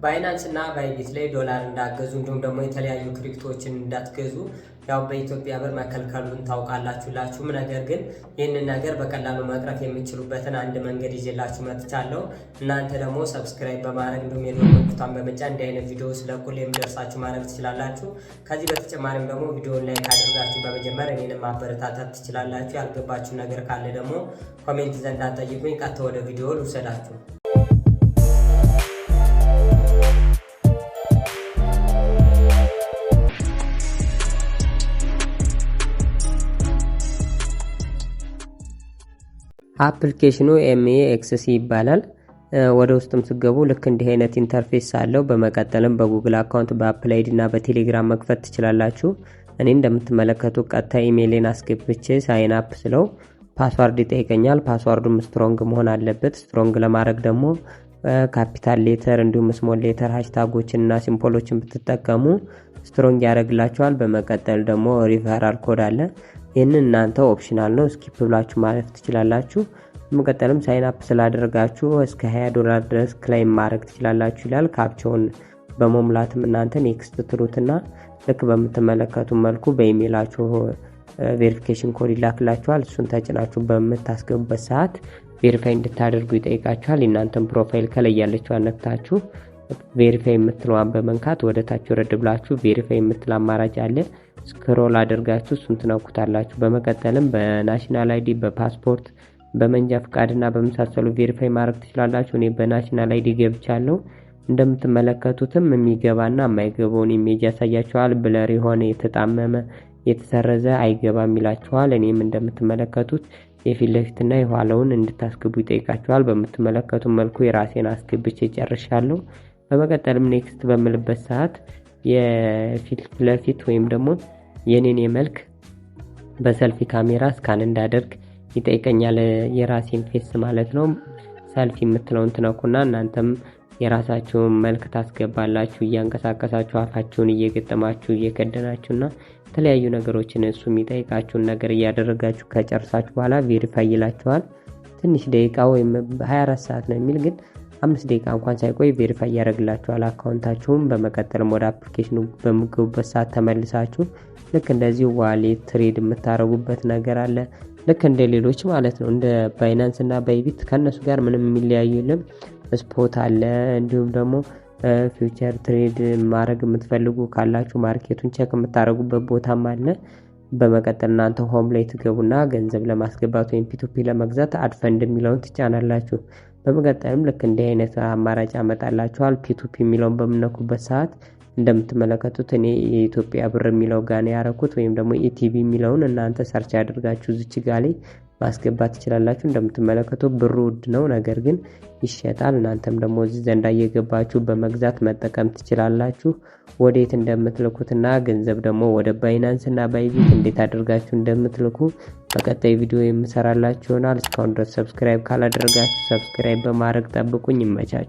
ባይናንስ እና ባይቢት ላይ ዶላር እንዳገዙ እንዲሁም ደግሞ የተለያዩ ክሪፕቶዎችን እንዳትገዙ ያው በኢትዮጵያ ብር መከልከሉን ታውቃላችሁላችሁም። ነገር ግን ይህንን ነገር በቀላሉ መቅረፍ የምትችሉበትን አንድ መንገድ ይዤላችሁ መጥቻለሁ። እናንተ ደግሞ ሰብስክራይብ በማድረግ እንዲሁም የደወል ምልክቱን በመጫን እንዲህ አይነት ቪዲዮ ስለኩል የሚደርሳችሁ ማድረግ ትችላላችሁ። ከዚህ በተጨማሪም ደግሞ ቪዲዮውን ላይክ አድርጋችሁ በመጀመር እኔንም ማበረታታት ትችላላችሁ። ያልገባችሁ ነገር ካለ ደግሞ ኮሜንት ዘንድ አጠይቁኝ። ቀጥታ ወደ ቪዲዮ ልውሰዳችሁ። አፕሊኬሽኑ ኤምኤክስሲ ይባላል። ወደ ውስጥም ስገቡ ልክ እንዲህ አይነት ኢንተርፌስ አለው። በመቀጠልም በጉግል አካውንት በአፕል አይዲ እና በቴሌግራም መክፈት ትችላላችሁ። እኔ እንደምትመለከቱ ቀጥታ ኢሜይሌን አስገብቼ ሳይን አፕ ስለው ፓስዋርድ ይጠይቀኛል። ፓስዋርዱም ስትሮንግ መሆን አለበት። ስትሮንግ ለማድረግ ደግሞ ካፒታል ሌተር እንዲሁም ስሞል ሌተር ሃሽታጎችን እና ሲምቦሎችን ብትጠቀሙ ስትሮንግ ያደርግላችኋል። በመቀጠል ደግሞ ሪፈራል ኮድ አለ። ይህንን እናንተ ኦፕሽናል ነው፣ ስኪፕ ብላችሁ ማለፍ ትችላላችሁ። በመቀጠልም ሳይን አፕ ስላደረጋችሁ እስከ $20 ድረስ ክላይም ማድረግ ትችላላችሁ ይላል። ካፕቻውን በመሙላትም እናንተ ኔክስት ትሩትና ልክ በምትመለከቱ መልኩ በኢሜይላችሁ ቬሪፊኬሽን ኮድ ይላክላችኋል። እሱን ተጭናችሁ በምታስገቡበት ሰዓት ቬሪፋይ እንድታደርጉ ይጠይቃችኋል። የእናንተን ፕሮፋይል ከላይ ያለችው አነክታችሁ ቬሪፋይ የምትለዋን በመንካት ወደ ታች ወረድ ብላችሁ ቬሪፋይ የምትል አማራጭ አለ። ስክሮል አድርጋችሁ እሱን ትነኩታላችሁ። በመቀጠልም በናሽናል አይዲ፣ በፓስፖርት፣ በመንጃ ፍቃድና በመሳሰሉ ቬሪፋይ ማድረግ ትችላላችሁ። እኔ በናሽናል አይዲ ገብቻለሁ። እንደምትመለከቱትም የሚገባና የማይገባውን ኢሜጅ ያሳያችኋል። ብለር የሆነ የተጣመመ የተሰረዘ አይገባም ይላችኋል። እኔም እንደምትመለከቱት የፊት ለፊትና የኋላውን እንድታስገቡ ይጠይቃችኋል። በምትመለከቱ መልኩ የራሴን አስገብቼ ጨርሻለሁ። በመቀጠልም ኔክስት በምልበት ሰዓት የፊት ለፊት ወይም ደግሞ የኔን የመልክ በሰልፊ ካሜራ ስካን እንዳደርግ ይጠይቀኛል። የራሴን ፌስ ማለት ነው። ሰልፊ የምትለውን ትነኩና እናንተም የራሳችሁን መልክ ታስገባላችሁ። እያንቀሳቀሳችሁ አፋችሁን እየገጠማችሁ እየከደናችሁና የተለያዩ ነገሮችን እሱ የሚጠይቃችሁን ነገር እያደረጋችሁ ከጨርሳችሁ በኋላ ቬሪፋይ ይላችኋል። ትንሽ ደቂቃ ወይም 24 ሰዓት ነው የሚል ግን 5 ደቂቃ እንኳን ሳይቆይ ቬሪፋይ ያደርግላችኋል አካውንታችሁን። በመቀጠልም ወደ አፕሊኬሽኑ በምትገቡበት ሰዓት ተመልሳችሁ ልክ እንደዚህ ዋሌት ትሬድ የምታደርጉበት ነገር አለ። ልክ እንደ ሌሎች ማለት ነው። እንደ ባይናንስ እና ባይቢት ከነሱ ጋር ምንም የሚለያዩ የለም። ስፖት አለ። እንዲሁም ደግሞ ፊውቸር ትሬድ ማድረግ የምትፈልጉ ካላችሁ ማርኬቱን ቼክ የምታደርጉበት ቦታም አለ። በመቀጠል እናንተ ሆም ላይ ትገቡና ገንዘብ ለማስገባት ወይም ፒቱፒ ለመግዛት አድፈንድ የሚለውን ትጫናላችሁ። በመቀጠልም ልክ እንዲህ አይነት አማራጭ ያመጣላችኋል። ፒቱፒ የሚለውን በምነኩበት ሰዓት እንደምትመለከቱት እኔ የኢትዮጵያ ብር የሚለው ጋር ነው ያደረኩት፣ ወይም ደግሞ ኢቲቪ የሚለውን እናንተ ሰርች አድርጋችሁ እዚች ጋር ላይ ማስገባት ትችላላችሁ። እንደምትመለከቱ ብሩ ውድ ነው፣ ነገር ግን ይሸጣል። እናንተም ደግሞ እዚህ ዘንዳ እየገባችሁ በመግዛት መጠቀም ትችላላችሁ። ወዴት እንደምትልኩትና ገንዘብ ደግሞ ወደ ባይናንስ እና ባይቢት እንዴት አድርጋችሁ እንደምትልኩ በቀጣይ ቪዲዮ የምሰራላችሁ ይሆናል። እስካሁን ድረስ ሰብስክራይብ ካላደረጋችሁ ሰብስክራይብ በማድረግ ጠብቁኝ። ይመቻችሁ።